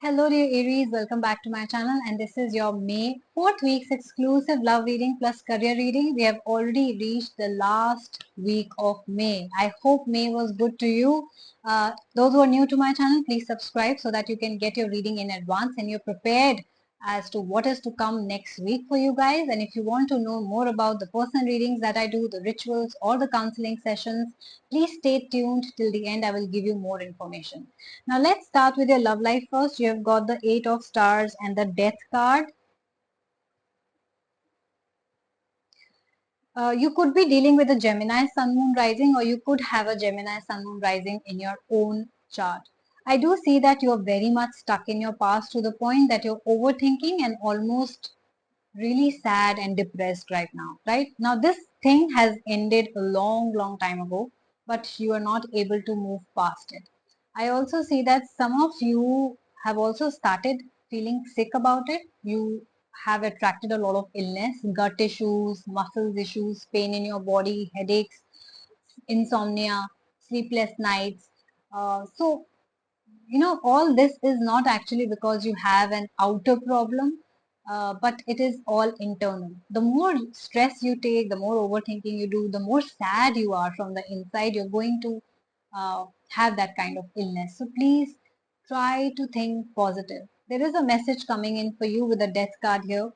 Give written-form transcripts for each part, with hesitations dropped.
Hello dear Aries, welcome back to my channel and this is your May 4th week's exclusive love reading plus career reading. We have already reached the last week of May. I hope May was good to you. Those who are new to my channel, please subscribe so that you can get your reading in advance and you're prepared as to what is to come next week for you guys. And if you want to know more about the personal readings that I do, the rituals or the counseling sessions, please stay tuned till the end. I will give you more information. Now let's start with your love life first. You have got the Eight of Stars and the Death card. You could be dealing with a Gemini Sun Moon rising, or you could have a Gemini Sun Moon rising in your own chart. I do see that you are very much stuck in your past to the point that you're overthinking and almost really sad and depressed right now, right? Now this thing has ended a long time ago, but you are not able to move past it. I also see that some of you have also started feeling sick about it. You have attracted a lot of illness, gut issues, muscles issues, pain in your body, headaches, insomnia, sleepless nights. All this is not actually because you have an outer problem, but it is all internal. The more stress you take, the more overthinking you do, the more sad you are from the inside, you're going to have that kind of illness. So please try to think positive. There is a message coming in for you with the death card here.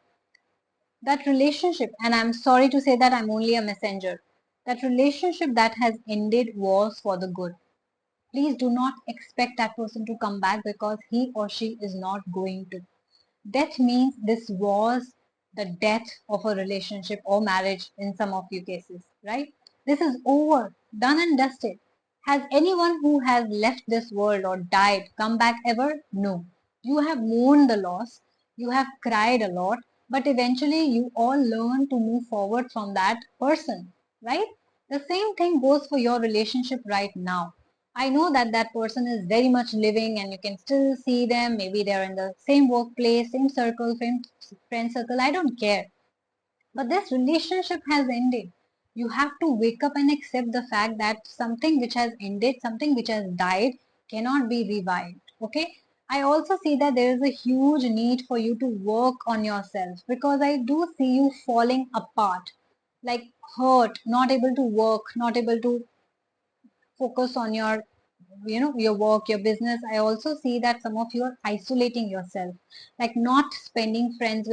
That relationship, and I'm sorry to say that I'm only a messenger, that relationship that has ended was for the good. Please do not expect that person to come back because he or she is not going to. Death means this was the death of a relationship or marriage in some of you cases, right? This is over, done and dusted. Has anyone who has left this world or died come back ever? No. You have mourned the loss, you have cried a lot, but eventually you all learn to move forward from that person, right? The same thing goes for your relationship right now. I know that that person is very much living and you can still see them. Maybe they're in the same workplace, same circle, same friend circle. I don't care. But this relationship has ended. You have to wake up and accept the fact that something which has ended, something which has died, cannot be revived. Okay. I also see that there is a huge need for you to work on yourself because I do see you falling apart, like hurt, not able to work, not able to focus on your work, your business. I also see that some of you are isolating yourself, like not spending time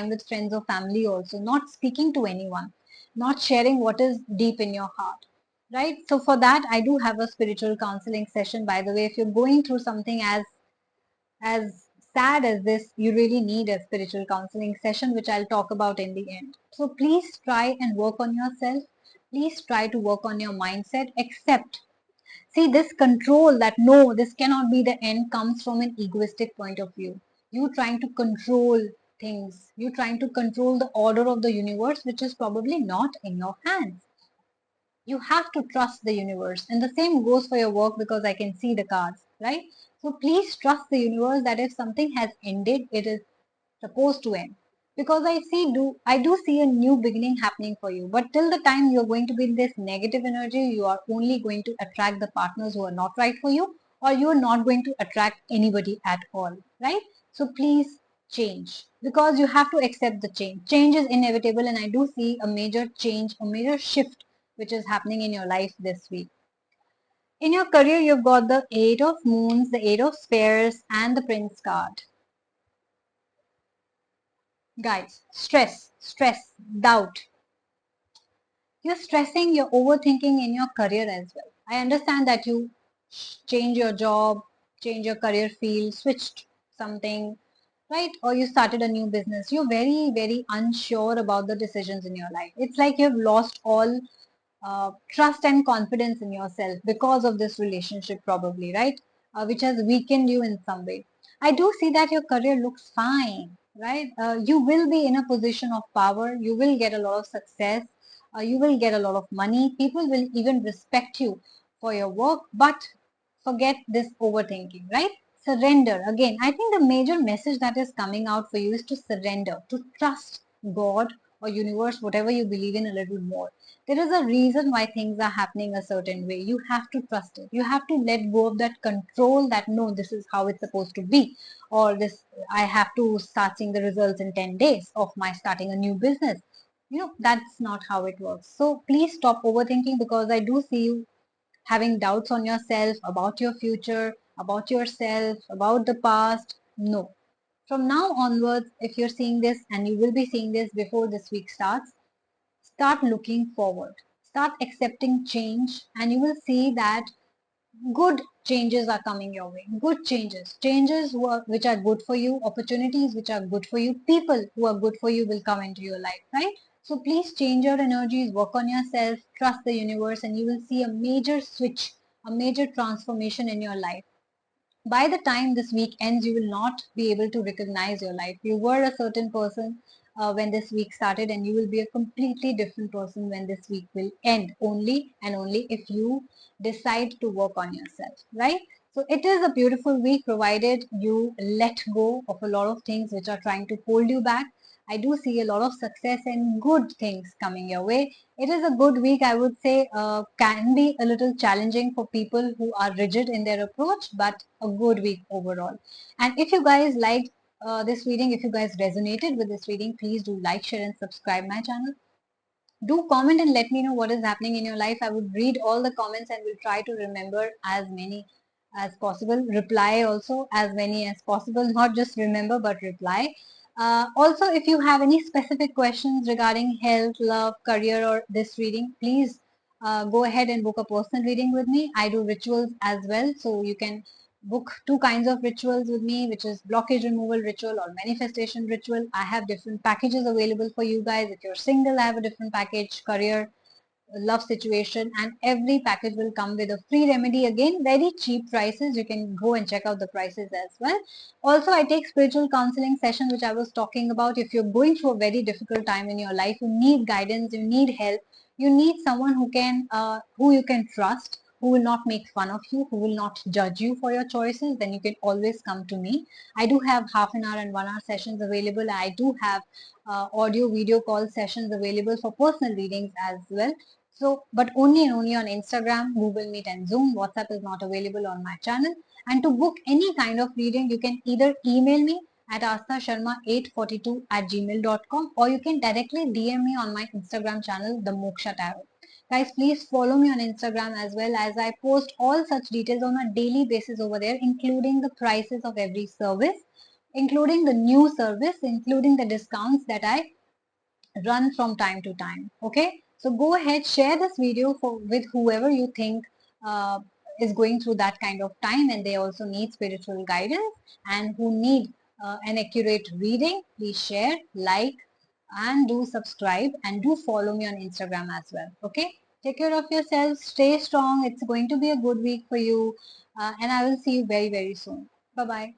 with friends or family, also not speaking to anyone, not sharing what is deep in your heart, right? So for that I do have a spiritual counseling session. By the way, if you're going through something as sad as this, you really need a spiritual counseling session, which I'll talk about in the end. So please try and work on yourself. Please try to work on your mindset. Accept. See, this control that no, this cannot be the end comes from an egoistic point of view. You trying to control things. You trying to control the order of the universe, which is probably not in your hands. You have to trust the universe, and the same goes for your work because I can see the cards, right? So please trust the universe that if something has ended, it is supposed to end, because I do see a new beginning happening for you. But till the time you're going to be in this negative energy, you are only going to attract the partners who are not right for you, or you're not going to attract anybody at all, right? So please change, because you have to accept the change is inevitable, and I do see a major change, a major shift which is happening in your life this week. In your career, you've got the Eight of Moons, the Eight of Spears, and the Prince card. Guys, stress, doubt. You're stressing, you're overthinking in your career as well. I understand that you change your job, change your career field, switched something, right? Or you started a new business. You're very unsure about the decisions in your life. It's like you've lost all trust and confidence in yourself because of this relationship, probably, right? Which has weakened you in some way. I do see that your career looks fine, right? You will be in a position of power. You will get a lot of success. You will get a lot of money. People will even respect you for your work, but forget this overthinking, right? Surrender. Again, I think the major message that is coming out for you is to surrender, to trust God or universe, whatever you believe in, a little more. There is a reason why things are happening a certain way. You have to trust it. You have to let go of that control that no, this is how it's supposed to be, or this, I have to start seeing the results in 10 days of my starting a new business. That's not how it works. So please stop overthinking, because I do see you having doubts on yourself, about your future, about yourself, about the past. No. From now onwards, if you're seeing this, and you will be seeing this before this week starts, start looking forward. Start accepting change, and you will see that good changes are coming your way. Good changes. Changes which are good for you, opportunities which are good for you, people who are good for you will come into your life, right? So please change your energies, work on yourself, trust the universe, and you will see a major switch, a major transformation in your life. By the time this week ends, you will not be able to recognize your life. You were a certain person when this week started, and you will be a completely different person when this week will end, only and only if you decide to work on yourself, right? So it is a beautiful week, provided you let go of a lot of things which are trying to hold you back. I do see a lot of success and good things coming your way. It is a good week, I would say. Can be a little challenging for people who are rigid in their approach, but a good week overall. And if you guys liked this reading, if you guys resonated with this reading, please do like, share, and subscribe my channel. Do comment and let me know what is happening in your life. I would read all the comments and will try to remember as many as possible. Reply also as many as possible. Not just remember, but reply. Also, if you have any specific questions regarding health, love, career, or this reading, please go ahead and book a personal reading with me. I do rituals as well, so you can book two kinds of rituals with me, which is blockage removal ritual or manifestation ritual. I have different packages available for you guys. If you're single, I have a different package, career, love situation, and every package will come with a free remedy. Again, very cheap prices. You can go and check out the prices as well. Also, I take spiritual counseling session, which I was talking about. If you're going through a very difficult time in your life, you need guidance, you need help, you need someone who you can trust, who will not make fun of you, who will not judge you for your choices, then you can always come to me. I do have half an hour and 1 hour sessions available. I do have audio video call sessions available for personal readings as well. So, but only and only on Instagram, Google Meet, and Zoom. WhatsApp is not available on my channel. And to book any kind of reading, you can either email me at astha@842@gmail.com, or you can directly DM me on my Instagram channel, The Moksha Tarot. Guys, please follow me on Instagram as well, as I post all such details on a daily basis over there, including the prices of every service, including the new service, including the discounts that I run from time to time. Okay, so go ahead, share this video with whoever you think is going through that kind of time, and they also need spiritual guidance and who need an accurate reading. Please share, like, and do subscribe, and do follow me on Instagram as well. Okay, take care of yourself, stay strong. It's going to be a good week for you, and I will see you very, very soon. Bye bye.